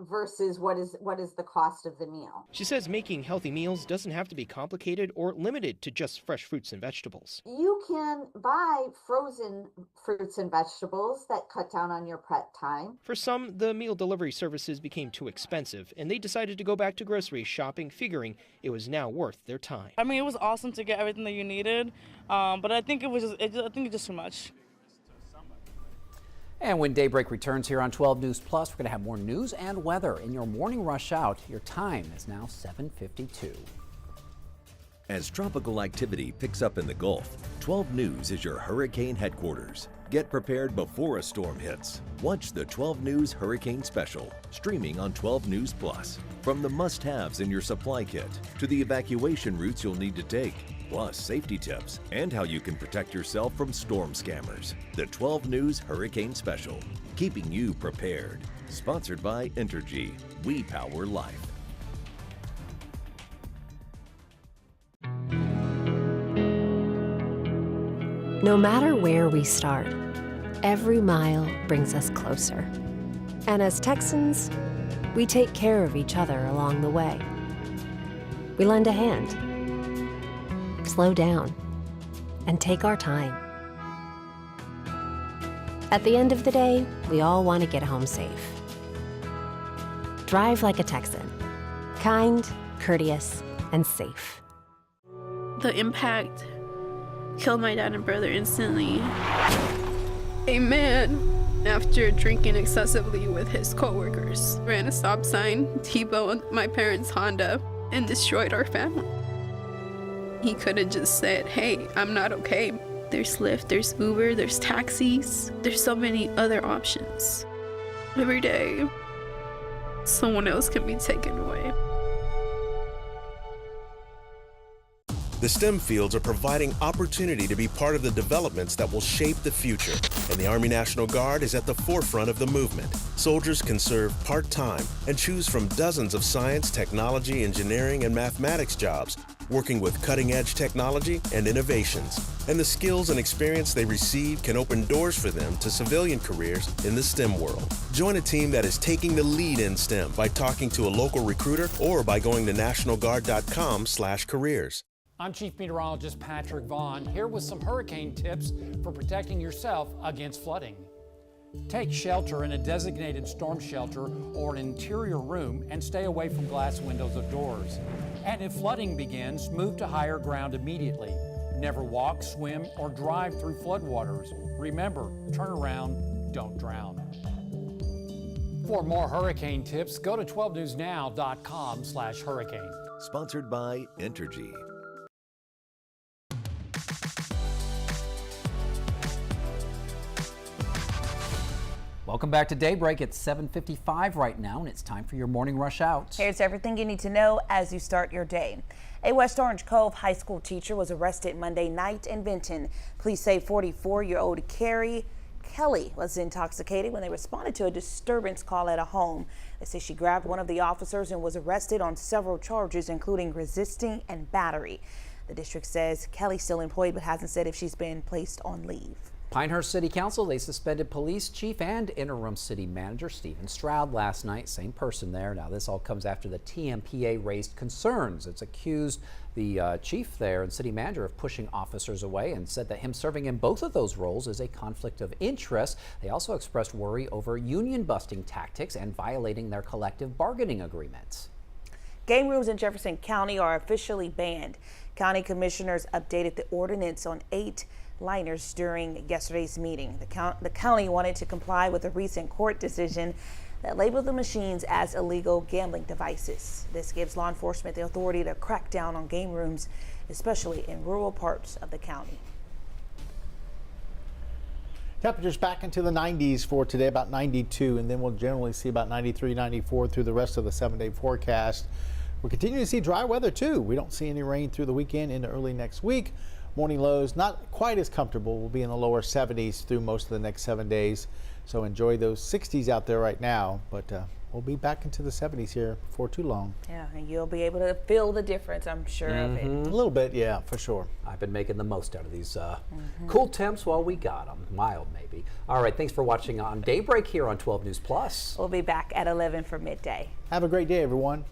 versus what is the cost of the meal? She says making healthy meals doesn't have to be complicated or limited to just fresh fruits and vegetables. You can buy frozen fruits and vegetables that cut down on your prep time. For some, the meal delivery services became too expensive, and they decided to go back to grocery shopping, figuring it was now worth their time. I mean, it was awesome to get everything that you needed, but I think it's just too much. And when Daybreak returns here on 12 News Plus, we're going to have more news and weather in your morning rush out. Your time is now 7:52. As tropical activity picks up in the Gulf, 12 News is your hurricane headquarters. Get prepared before a storm hits. Watch the 12 News Hurricane Special, streaming on 12 News Plus. From the must-haves in your supply kit to the evacuation routes you'll need to take, plus safety tips and how you can protect yourself from storm scammers. The 12 News Hurricane Special, keeping you prepared. Sponsored by Entergy. We power life. No matter where we start, every mile brings us closer. And as Texans, we take care of each other along the way. We lend a hand, slow down, and take our time. At the end of the day, we all want to get home safe. Drive like a Texan. Kind, courteous, and safe. The impact killed my dad and brother instantly. A man, after drinking excessively with his coworkers, ran a stop sign, T-boned my parents' Honda, and destroyed our family. He could have just said, hey, I'm not okay. There's Lyft, there's Uber, there's taxis. There's so many other options. Every day, someone else can be taken away. The STEM fields are providing opportunity to be part of the developments that will shape the future, and the Army National Guard is at the forefront of the movement. Soldiers can serve part-time and choose from dozens of science, technology, engineering, and mathematics jobs, working with cutting-edge technology and innovations. And the skills and experience they receive can open doors for them to civilian careers in the STEM world. Join a team that is taking the lead in STEM by talking to a local recruiter or by going to nationalguard.com/careers. I'm Chief Meteorologist Patrick Vaughn, here with some hurricane tips for protecting yourself against flooding. Take shelter in a designated storm shelter or an interior room and stay away from glass windows of doors. And if flooding begins, move to higher ground immediately. Never walk, swim, or drive through floodwaters. Remember, turn around, don't drown. For more hurricane tips, go to 12newsnow.com/hurricane. Sponsored by Entergy. Welcome back to Daybreak. It's 7:55 right now, and it's time for your morning rush out. Here's everything you need to know as you start your day. A West Orange Cove high school teacher was arrested Monday night in Benton. Police say 44-year-old Carrie Kelly was intoxicated when they responded to a disturbance call at a home. They say she grabbed one of the officers and was arrested on several charges, including resisting and battery. The district says Kelly's still employed but hasn't said if she's been placed on leave. Pinehurst City Council, they suspended police chief and interim city manager Stephen Stroud last night. Same person there. Now, this all comes after the TMPA raised concerns. It's accused the chief there and city manager of pushing officers away and said that him serving in both of those roles is a conflict of interest. They also expressed worry over union busting tactics and violating their collective bargaining agreements. Game rooms in Jefferson County are officially banned. County commissioners updated the ordinance on 8 liners during yesterday's meeting. The county wanted to comply with a recent court decision that labeled the machines as illegal gambling devices. This gives law enforcement the authority to crack down on game rooms, especially in rural parts of the county. Temperatures back into the 90s for today, about 92, and then we'll generally see about 93, 94 through the rest of the 7-day forecast. We're continuing to see dry weather too. We don't see any rain through the weekend into early next week. Morning lows not quite as comfortable. We'll be in the lower 70s through most of the next 7 days. So enjoy those 60s out there right now. But we'll be back into the 70s here before too long. Yeah, and you'll be able to feel the difference, I'm sure of it. A little bit, yeah, for sure. I've been making the most out of these cool temps while we got them. Mild, maybe. All right, thanks for watching on Daybreak here on 12 News Plus. We'll be back at 11 for midday. Have a great day, everyone.